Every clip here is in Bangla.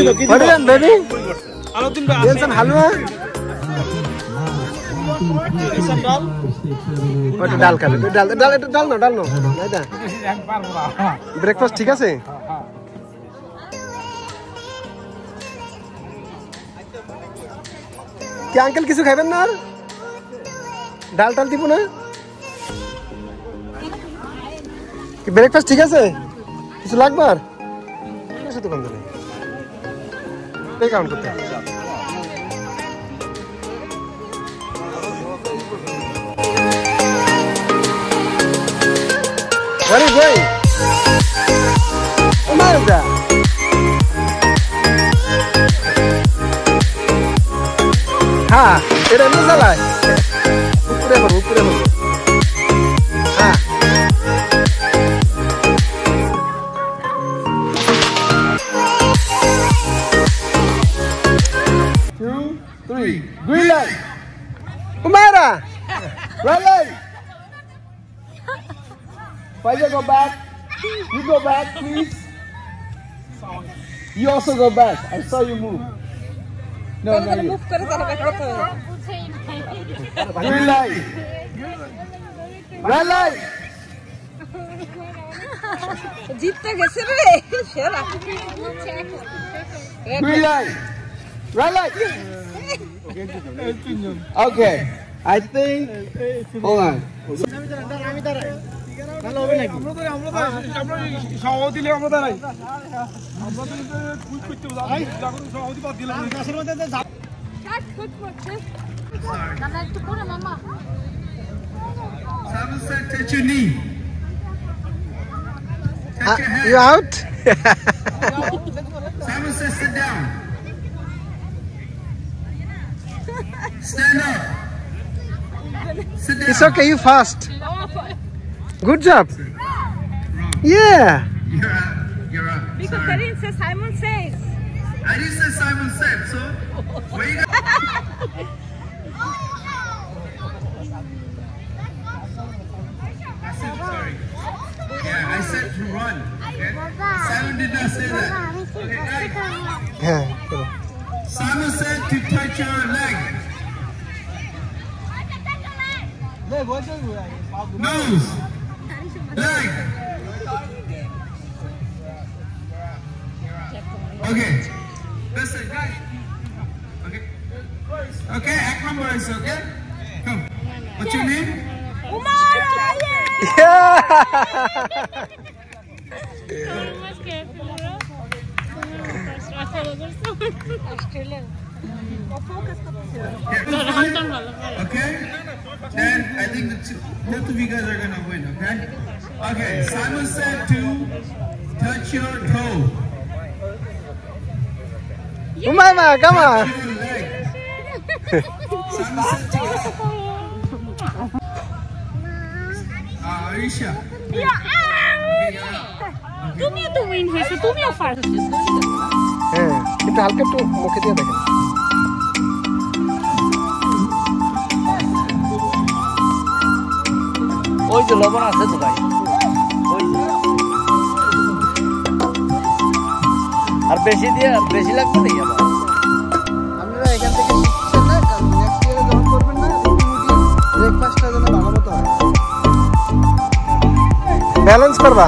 What is that, baby? Get some halwa. What dal খাবে? ডাল নো। নাইদা। ব্রেকফাস্ট ঠিক আছে? কি আঙ্কেল কিছু খাবেন না আর? ডাল দিব না? কি ব্রেকফাস্ট ঠিক আছে? কিছু লাগবে আর? ঠিক আছে দোকানদারে। পে কাউন্ট করতে। Where is going? Where is that? Ha, এটা এমনি চালায়। উপরে হলো। হ্যাঁ। 2, 3. Green light. Umaira. Red light. Faisal, go back. You go back, please. You also go back. I saw you move. No, no, you. Green light. Red light. Green light. Red light. Okay. I think. Hold on. ভালো হবে নাকি আমরা সভাপতি দিলে আমরা দাঁড়াই আমরা তো কুইক করতে যাই যখন সভাপতি বাদ দিলাম গাছের মধ্যে কাট ফুট করছে দাদা একটু করে মামা Simon said touch your knee. You out? Simon said sit down. Stand up. Sit down. It's okay, you fast. Good job. Yeah. You're up. Because I didn't say Simon says. I didn't say Simon said, so where you go? I said sorry. Yeah, I said to run. Okay? Simon did not say that. Okay, Simon said to touch your leg. Nose. Leg. Okay. Listen, guys. Okay. Okay, act my voice, okay? Come. What's your name? Umaira! Yeah! Okay? Then I think both of you guys are gonna win, okay? Okay, Simon said to touch your toe. Umaima, come on! Simon said to Aisha. তুমিও তো উইন হয়েছে তুমিও ফার্স্ট হ্যাঁ এটা হালকা একটু মুখে দিয়ে দেখেন ওই যে লবণ আছে তো ভাই ওই আর বেশি দিয়ে বেশি লাগবে না আবার আপনারা এখান থেকে শিখছেন না কারণ নেক্সট ইয়ারে যখন করবেন না ব্রেকফাস্টটা যেন ভালো মতো হয় ব্যালেন্স করবা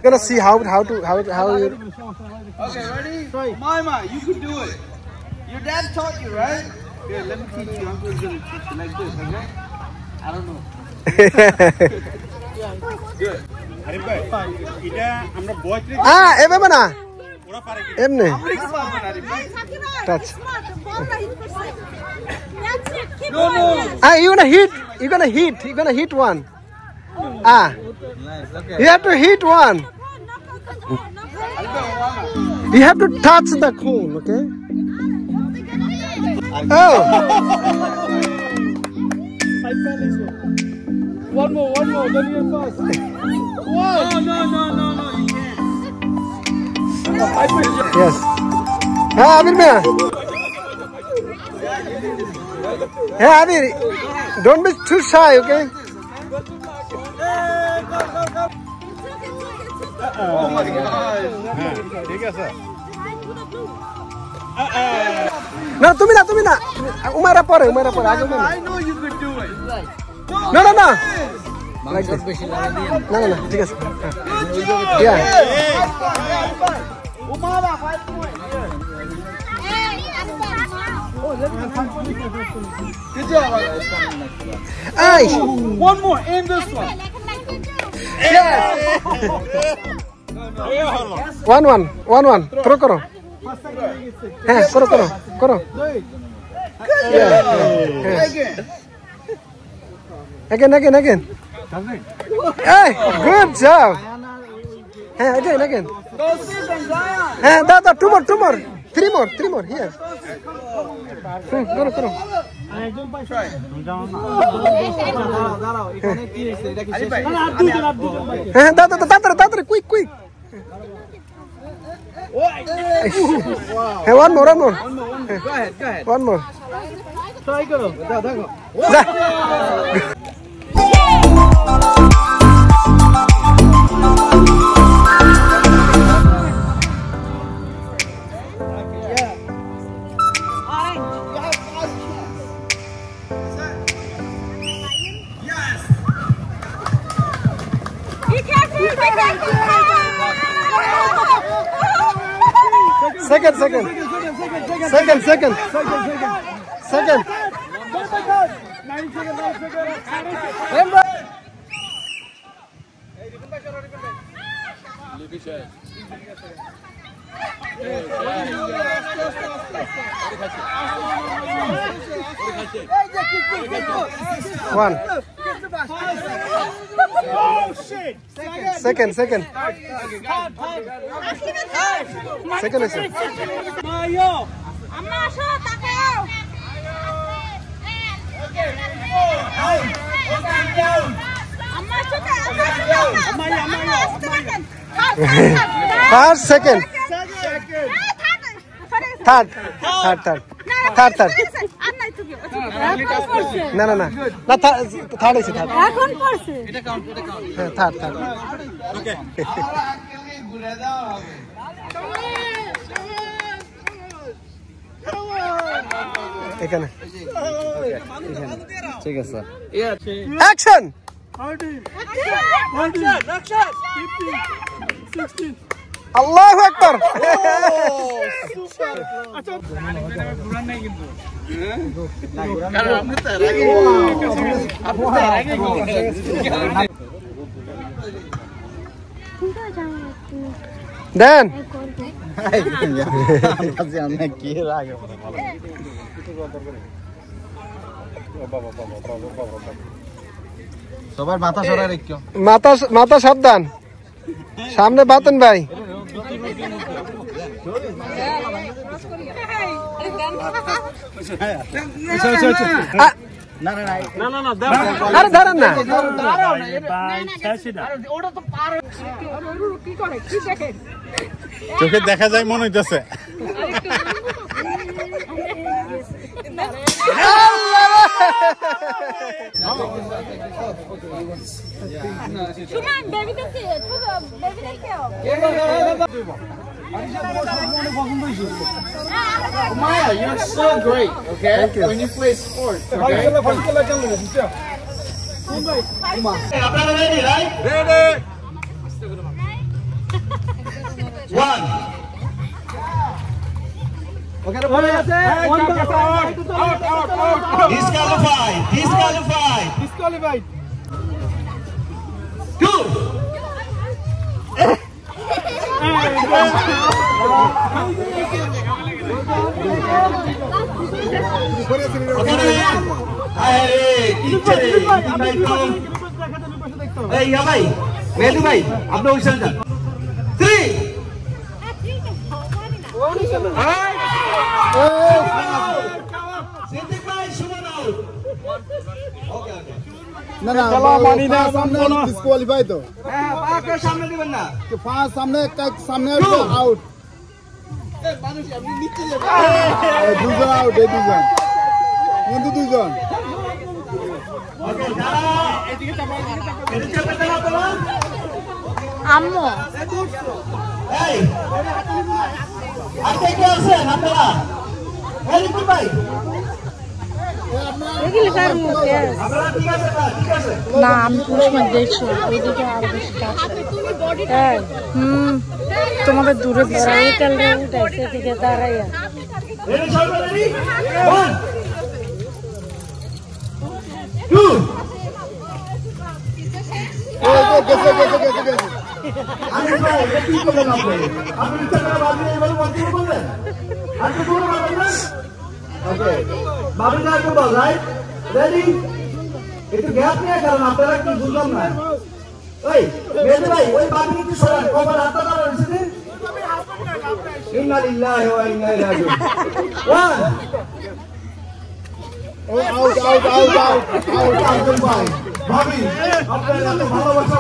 Gonna see how you. Okay, ready? Mama, you can do it. Your dad taught you, right? Here, let me teach you. I'm gonna teach you like this, okay? I don't know. Good. Ah, এভাবে না এমনি touch. Ah, you're gonna hit one. Ah, you have to hit one. You have to touch the cone, okay? Oh. One more, then you're fast. One. No, you can't. Yes. Ah, Amir Mia. Hey, Adi, don't be too shy, okay? Oh my gosh. No, তুমি না উমারা পরে আগে I know you could do it. No. Like this. না ঠিক আছে Yeah. Umara 5 points. Good job. Ay. One more in this one. Yes. 1-1 throw karo karo again hey good job hey again hey da two more three more here karo Try. hey da quick hey one more Go ahead. one more Try karo. da Second. One. Oh shit! Second. Second is it? Mayo! Amma asho takao! Amma First, second. Third. No. Third is it? এখন পড়ছে এটা third. Okay. এখানে ঠিক আছে অ্যাকশন 16 আল্লাহু আকবার আচ্ছা ঘুরান নাই কিন্তু কারণ আপনি তো আগে দেন কি লাগে সবার মাথা সরাই রেখো মাথা সাবধান সামনে বাতেন ভাই না আরে ধরেন না চোখে দেখা যায় মনে হইতেছে Maya, you're so great, okay? Thank you. When you play sports, okay? আপনারা ready, right? Ready. 1. Disqualified. 2. ভাই মেহেদী ভাই আপনি ওই সাইডে যান 3 সিদ্দিক ভাই সুমন আউট ওকে না মানি না সামনে ডিসকোয়ালিফাই তো হ্যাঁ পাকে সামনে দিবেন না कि फास्ट सामने आउट এই মানুষ আপনি নিচে যাবেন दूसरा आउट है दूसरा কিন্তু দুইজন আম্মু এই আপনি কি আছেন আপনারা হেলিকপ্টার ভাই এগুলি কার মুখে আপনারা ঠিক আছে ঠিক আছে না আমি পুরো সময় দেখছি ওইদিকে আর বেশি কাজ তোমাদের দূরে সাইকেল রে উঠাইছে দিকে দাঁড়াইয়া রেডি সবাই রেডি 1 2 গেছে আমি ভাই এটা কি করলেন আপনি ইচ্ছা করে বাদ দিয়ে এবারে বন্ধ করবেন আপনি পুরো মারবেন না ওকে বাবু না তো বল রাইট রেডি একটু গ্যাপ নিয়ে কারণ আপনারা একটু বুঝলাম না ওই মেয়ে ভাই ওই বাবু একটু সরান কবার হাতটা ধরে রয়েছে ইন্না লিল্লাহি ওয়া ইন্না ইলাইহি রাজিউন 1 আউট ভাই ভাবি আপনার এত ভালোবাসা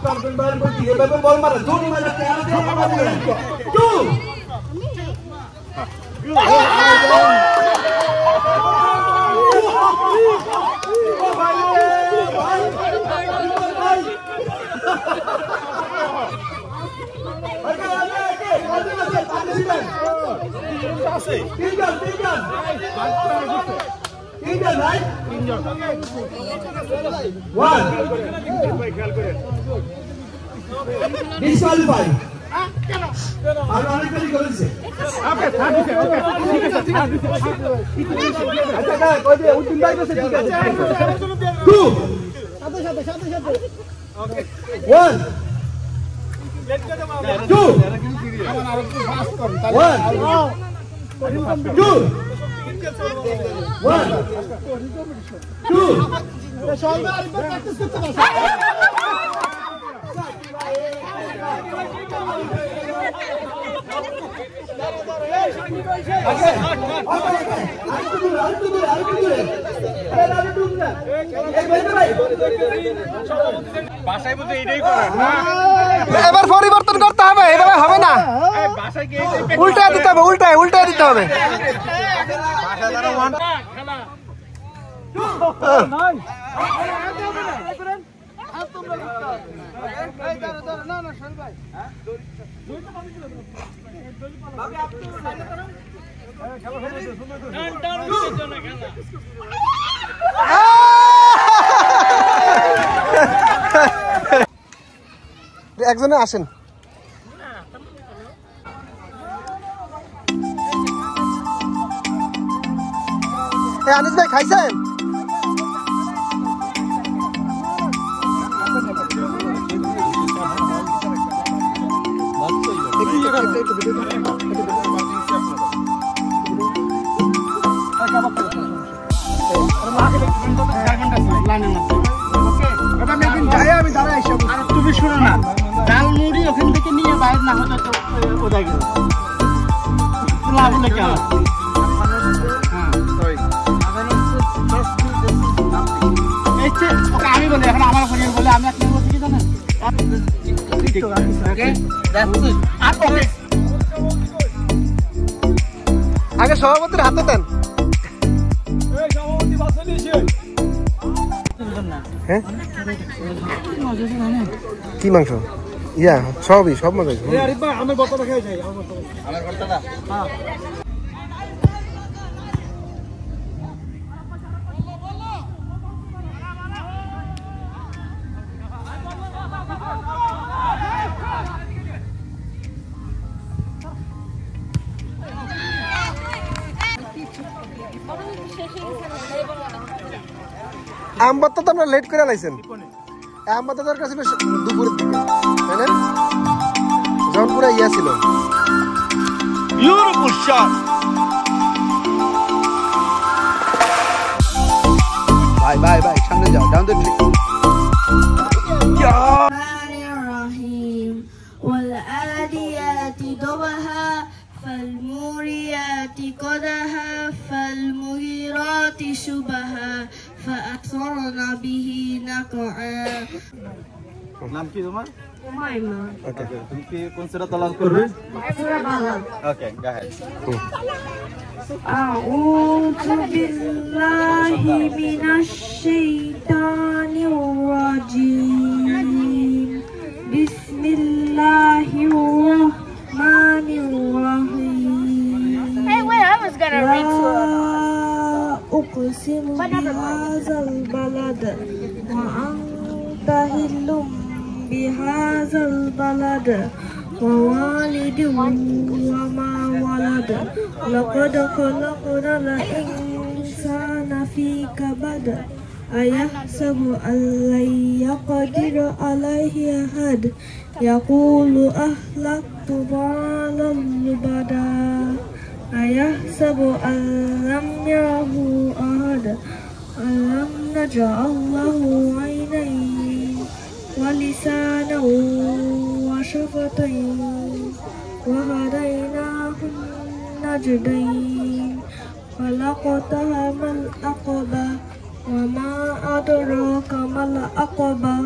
কার্টুন বাইরে করতে এভাবে বল মারে জোনি মারে কেন দিয়ে মারবেন 2 disqualify আর অনেক কিছু করেছে আচ্ছা কই দে উঠিন ভাই বসে ঠিক আছে 2 সাথে 1 2 1 2 এবার পরিবর্তন করতে হবে এভাবে হবে না উল্টা দিতে হবে উল্টা দিতে হবে একজনে আসেন আনিস ভাই খাইছেন তুমি শোনো না ডাল মুড়ি ওখান থেকে নিয়ে বাইরে না হলে তো ওটা গেল লাভ নাকি আমি বলি এখন আমার ওখানে বলে আমি কি বলছি কি জানেন আগে সভাপতির হাতে দেন হ্যাঁ কি মাংস ইয়া সবই সব মজা আমার বর্তাটা খেয়ে যাই আমবাত্তা তো আমরা লেট করে লাইছেন আমবাত্তা দরকার ছিল দুপুরের দিকে তাই না যখন পুরো ইয়া ছিল বিউটিফুল শট বাই সামনে যাও ডাউন দ্য ট্রি والعاديات ضبحا فالموريات قدحا فالمغيرات شبها فأثرن به نقعا নাম কি তোমার উমাইমা তুমি কি কোন সূরা তেলাওয়াত করবে সূরা Balad okay go ahead أعوذ بالله من الشيطان الرجيم بسم الله الرحمن الرحيم Hey, wait, I was gonna read to him. أقسم بهذا البلد وأنت حل بهذا البلد ووالد وما ولد لقد خلقنا الإنسان في كبد أيحسب أن لن يقدر عليه أحد يقول أهلكت مالا لبدا أيحسب أن لم يره أحد ألم نجعل له عينين ولسانا وشفتين وهديناه النجدين فلاقتحم العقبة وما أدراك ما العقبة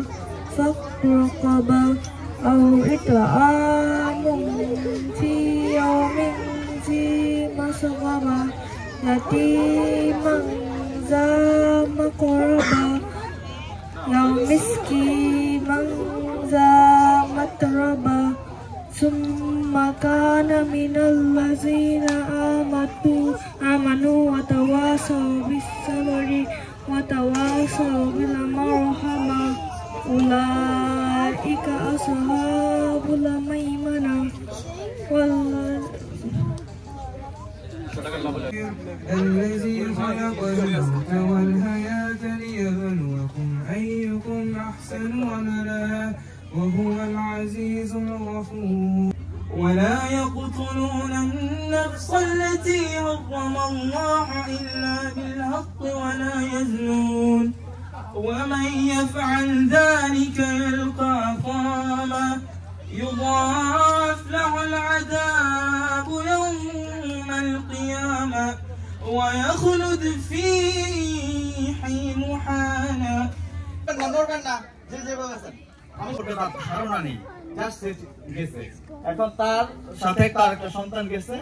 فك رقبة أو إطعام في يوم ذي مسغبة يتيما ذا مقربة أو مسكينا ذا متربة ثم كان من الذين آمنوا وتواصوا بالصبر وتواصوا بالمرحمة أولئك أصحاب الميمنة الذي خلق الموت والحياة ليبلوكم أيكم أحسن عملا وهو العزيز الغفور ولا يقتلون النفس التي حرم الله إلا بالحق ولا يزنون ومن يفعل ذلك يلقى أثاما يضاعف له العذاب يوم القيامة ويخلد فيه مهانا এখন তার সাথে তার একটা সন্তান গেছে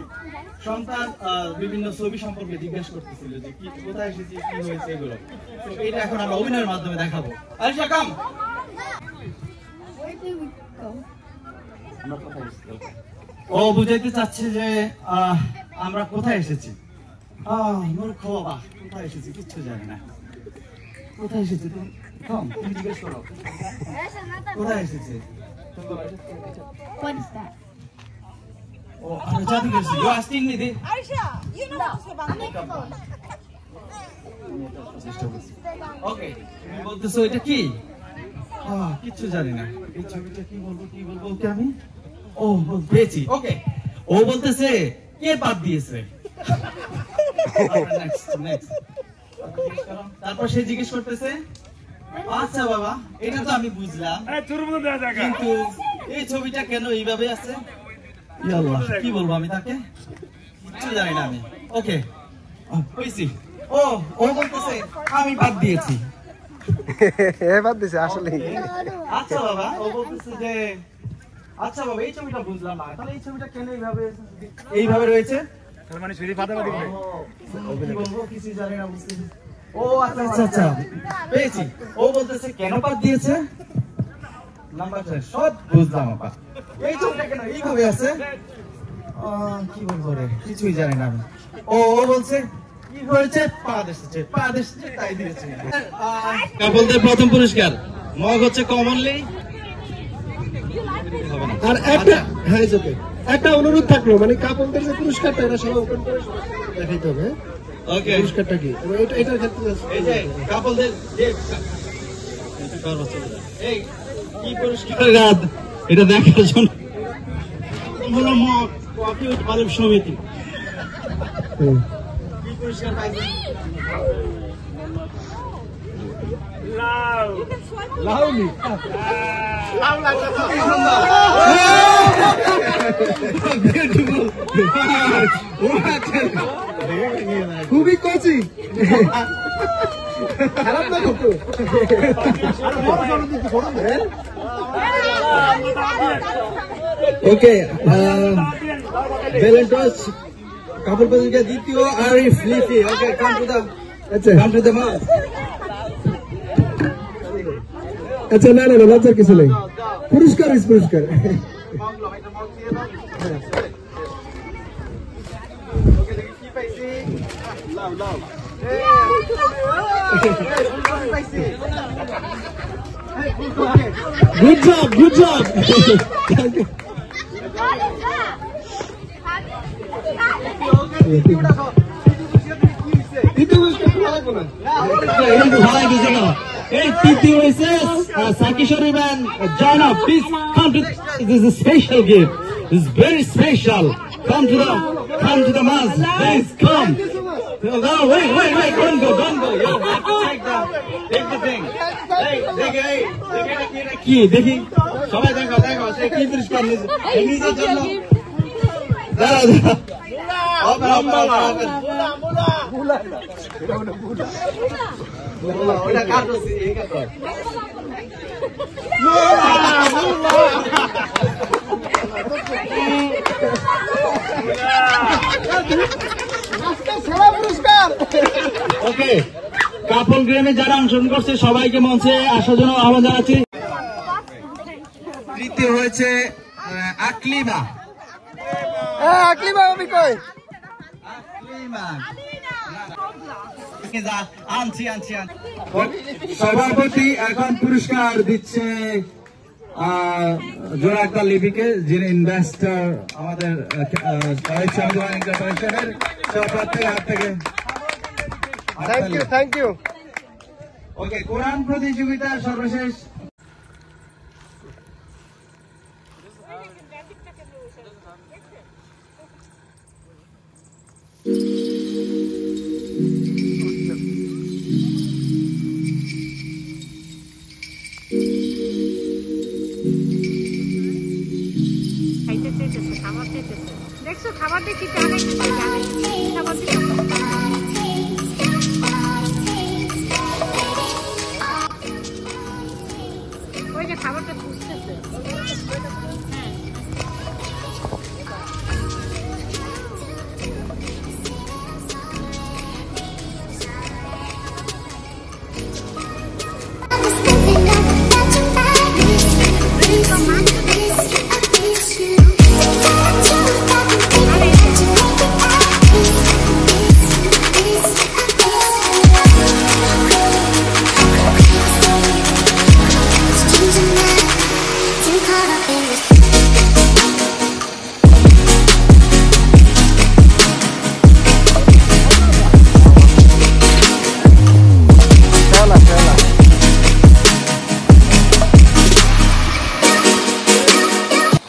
সন্তান বিভিন্ন ছবি সম্পর্কে জিজ্ঞাসা করতেছিল যে কি কোথায় এসেছি কি হয়েছে এগুলো তো এটা এখন আমরা অভিনয়ের মাধ্যমে দেখাবো আয়েশা কাম ও বুঝাইতে চাচ্ছে যে আমরা কোথায় এসেছি মূর্খ বাবা কোথায় এসেছি কিচ্ছু জানি না কোথায় এসেছি তুমি জিজ্ঞেস করো কোথায় এসেছি What is that? Oh, I'm not you asking me this? Aisha, you know what to say about Okay, তুমি বলতেছো এটা কি? কিচ্ছু জানি না। এই ছবিটা কি বলবো ওকে আমি? ও পেয়েছি। ওকে। ও বলতেছে কে বাদ দিয়েছে? নেক্সট। তারপর সে জিজ্ঞেস করতেছে আচ্ছা বাবা এটা তো আমি বুঝলাম কিন্তু এই ছবিটা কেন এইভাবে আছে কি বলবো আমি তাকে কিছু জানি না আমি ওকে বুঝছি ও বলতেছে আমি বাদ দিয়েছি বাদ দিয়েছে আসলে আচ্ছা বাবা ও বলতেছে যে আচ্ছা বাবা এই ছবিটা বুঝলাম না তাহলে এই ছবিটা কেন এইভাবে রয়েছে তার মানে ছবি ফাটাফাটি করে কি বলবো কিছু জানি না বুঝছি ও আচ্ছা আচ্ছা আচ্ছা পেয়েছি ও বলতেছে কেন বাদ দিয়েছে নাম্বার 6 সব বুঝলাম আপা এই ছবিটা কেন এইভাবে আছে কি বলবো রে কিছুই জানি না আমি ও বলছে কি হয়েছে পা দেশে তাই দিয়েছে কাপলদের প্রথম পুরস্কার মগ হচ্ছে কমনলি আর একটা হ্যাঁ ওকে একটা অনুরোধ থাকলো মানে কাপলদের যে পুরস্কারটা এটা সবাই ওপেন করে দেখাইতে হবে ওকে পুরস্কারটা কি এটার ক্ষেত্রে এই যে কাপলদের যে এই কি পুরস্কার রাত এটা দেখার জন্য হলো মগ কফি উৎপাদক সমিতি কি পুরস্কার পাইছে লাউলি লাউ লাগা খুবই কচি খারাপ না কত ওকে ভ্যালেন্টাইন্স কাপড় প্রতিযোগিতা দ্বিতীয় আরিফ লিপি। ওকে, কাম টু দ্য মাস। আচ্ছা, না লজ্জার কিছু নেই, পুরস্কার। Good job. তৃতীয় হয়েছে Saki Sharif and Jana. Please come to this is a special gift. This is very special. Come to the mass. Please come. No, wait. Don't go. You have to take the thing. দেখি সবাই দেখো সে কি পুরস্কার নিজের জন্য। ওটা কাটো ওকে। কাপল গেমে যারা অংশগ্রহণ করছে সবাইকে মঞ্চে আসার জন্য আহ্বান জানাচ্ছি। তৃতীয় হয়েছে আকলিমা। সভাপতি এখন পুরস্কার দিচ্ছে জোড়া আক্তার লিপিকে, যিনি ইনভেস্টার আমাদের হাত থেকে। Thank you. ওকে, কোরআন প্রতিযোগিতা সর্বশেষ। খাবার দেখছি, খাবার দেখছি, খাবার